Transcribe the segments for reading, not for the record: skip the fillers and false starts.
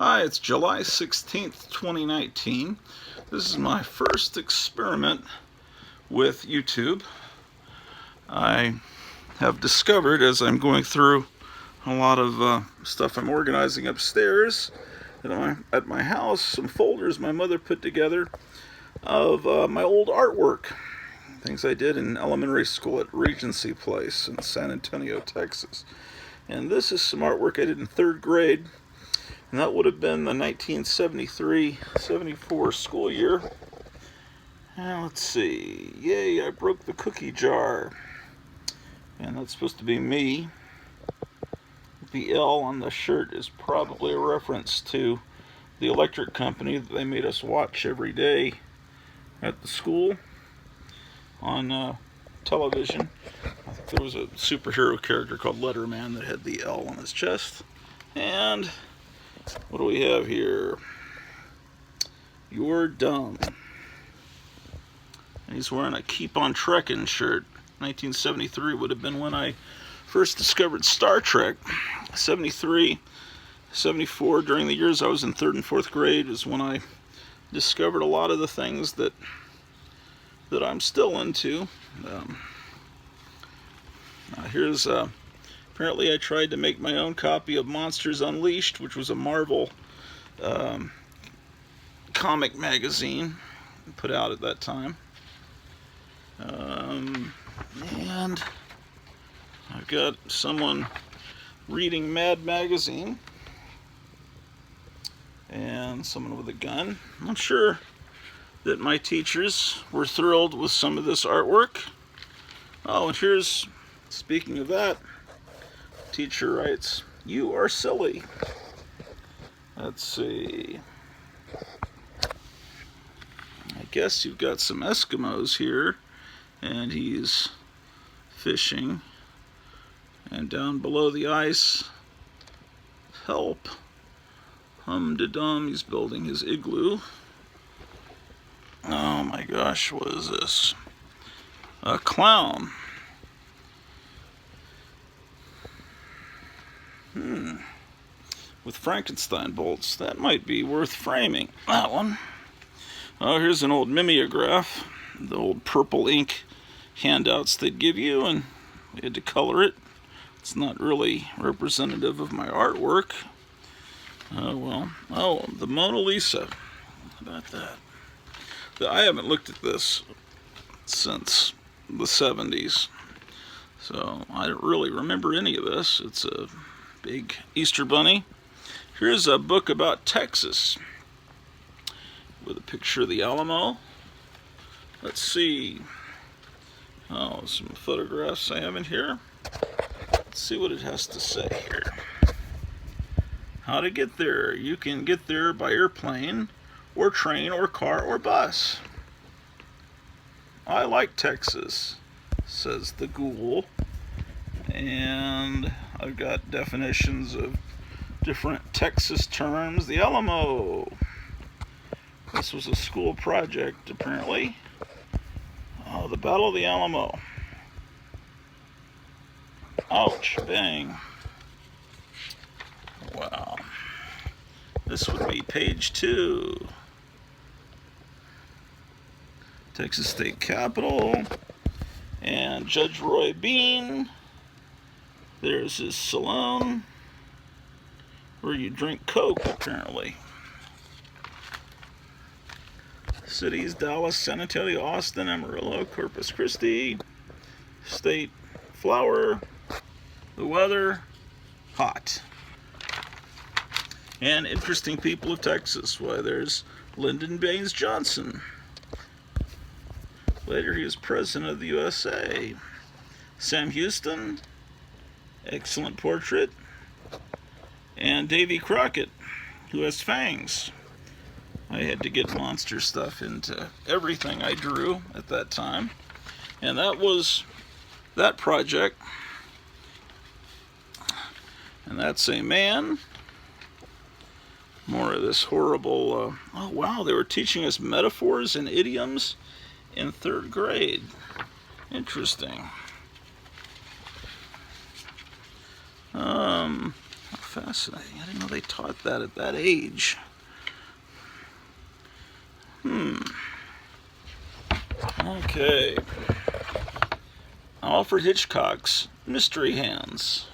Hi, it's July 16th, 2019. This is my first experiment with YouTube. I have discovered as I'm going through a lot of stuff I'm organizing upstairs at my house, some folders my mother put together of my old artwork, things I did in elementary school at Regency Place in San Antonio, Texas. And this is some artwork I did in third grade. And that would have been the 1973-74 school year. And let's see. Yay, I broke the cookie jar. And that's supposed to be me. The L on the shirt is probably a reference to the electric company that they made us watch every day at the school on television. I think there was a superhero character called Letterman that had the L on his chest. And what do we have here? You're dumb. And he's wearing a Keep on Trekking shirt. 1973 would have been when I first discovered Star Trek. 73, 74, during the years I was in third and fourth grade, is when I discovered a lot of the things that I'm still into. Here's apparently I tried to make my own copy of Monsters Unleashed, which was a Marvel comic magazine put out at that time. And I've got someone reading Mad Magazine and someone with a gun. I'm sure that my teachers were thrilled with some of this artwork. Oh, and here's, speaking of that, teacher writes, "You are silly." Let's see. I guess you've got some Eskimos here, and he's fishing. And down below the ice, help. Hum-de-dum, he's building his igloo. Oh my gosh, what is this? A clown. With Frankenstein bolts. That might be worth framing, that one. Oh, here's an old mimeograph. The old purple ink handouts they'd give you, and we had to color it. It's not really representative of my artwork. Oh, well. Oh, the Mona Lisa. How about that? I haven't looked at this since the 70s, so I don't really remember any of this. It's a big Easter bunny. Here's a book about Texas with a picture of the Alamo. Let's see. Oh, some photographs I have in here. Let's see what it has to say here. How to get there. You can get there by airplane or train or car or bus. I like Texas, says the ghoul. And I've got definitions of different Texas terms. The Alamo. This was a school project, apparently. Oh, the Battle of the Alamo. Ouch, bang. Wow. This would be page 2. Texas State Capitol. And Judge Roy Bean. There's his saloon, where you drink Coke, apparently. Cities: Dallas, San Antonio, Austin, Amarillo, Corpus Christi. State flower. The weather: hot. And interesting people of Texas. Why, there's Lyndon Baines Johnson. Later he was president of the USA. Sam Houston. Excellent portrait. And Davy Crockett, who has fangs. I had to get monster stuff into everything I drew at that time. And that was that project. And that's a man. More of this horrible... oh, wow, they were teaching us metaphors and idioms in third grade. Interesting. fascinating. I didn't know they taught that at that age. Okay. Alfred Hitchcock's Mystery Hands.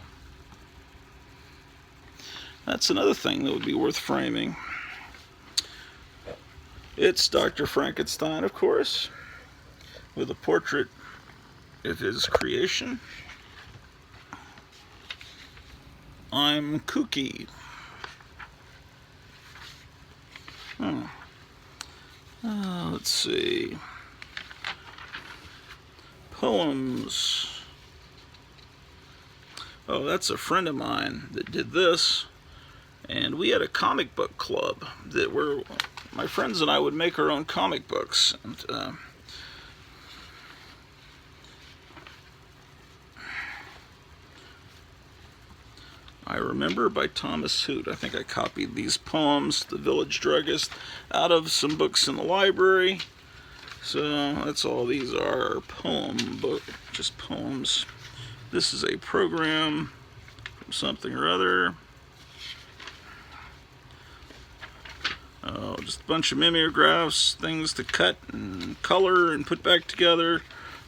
That's another thing that would be worth framing. It's Dr. Frankenstein, of course, with a portrait of his creation. I'm kooky. Let's see. Poems. Oh, that's a friend of mine that did this. And we had a comic book club that my friends and I would make our own comic books. And, I Remember by Thomas Hoot. I think I copied these poems, The Village Druggist, out of some books in the library. So that's all these are, just poems. This is a program from something or other. Oh, just a bunch of mimeographs, things to cut and color and put back together.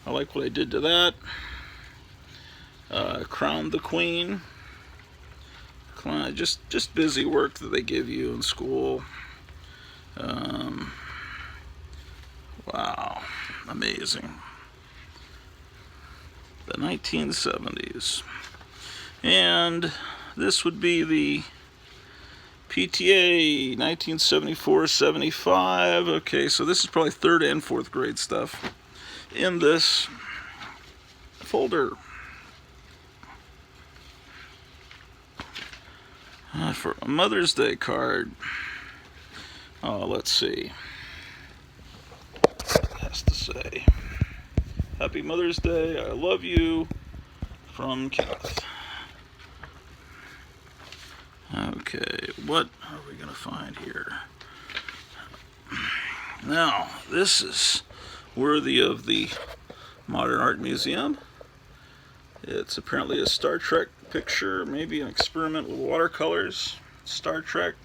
I like what I did to that. Crown the Queen. Just busy work that they give you in school. Wow, amazing. The 1970s. And this would be the PTA 1974-75. Okay, so this is probably 3rd and 4th grade stuff in this folder. For a Mother's Day card. Oh, let's see. It has to say, Happy Mother's Day, I love you, from Kenneth. Okay, what are we going to find here? Now, this is worthy of the Modern Art Museum. It's apparently a Star Trek picture, maybe an experiment with watercolors. Star Trek.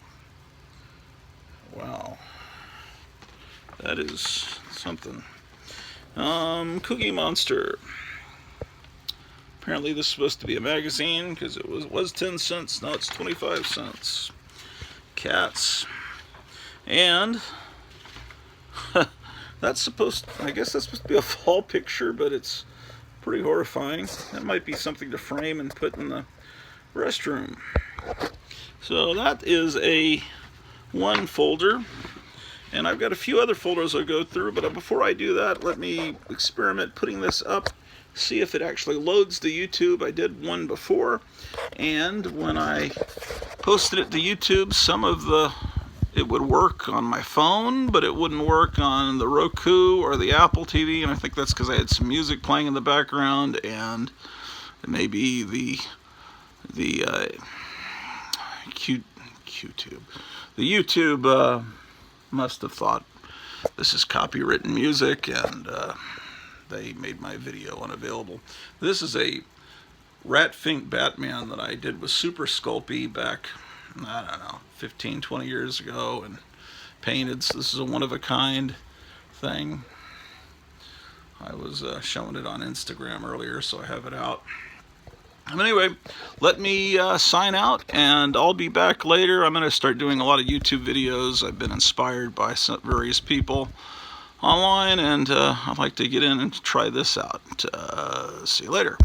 Wow. That is something. Cookie Monster. Apparently this is supposed to be a magazine because it was 10 cents, now it's 25 cents. Cats. And I guess that's supposed to be a fall picture, but it's pretty horrifying. That might be something to frame and put in the restroom. So that is one folder. And I've got a few other folders I'll go through, but before I do that, let me experiment putting this up, see if it actually loads to YouTube. I did one before, and when I posted it to YouTube, it would work on my phone, but it wouldn't work on the Roku or the Apple TV, and I think that's because I had some music playing in the background, and maybe the YouTube must have thought this is copywritten music, and they made my video unavailable. This is a Rat-Fink Batman that I did with Super Sculpey back, I don't know, 15, 20 years ago, and painted. So this is a one-of-a-kind thing. I was showing it on Instagram earlier, so I have it out. Anyway, let me sign out, and I'll be back later. I'm going to start doing a lot of YouTube videos. I've been inspired by some various people online, and I'd like to get in and try this out. See you later.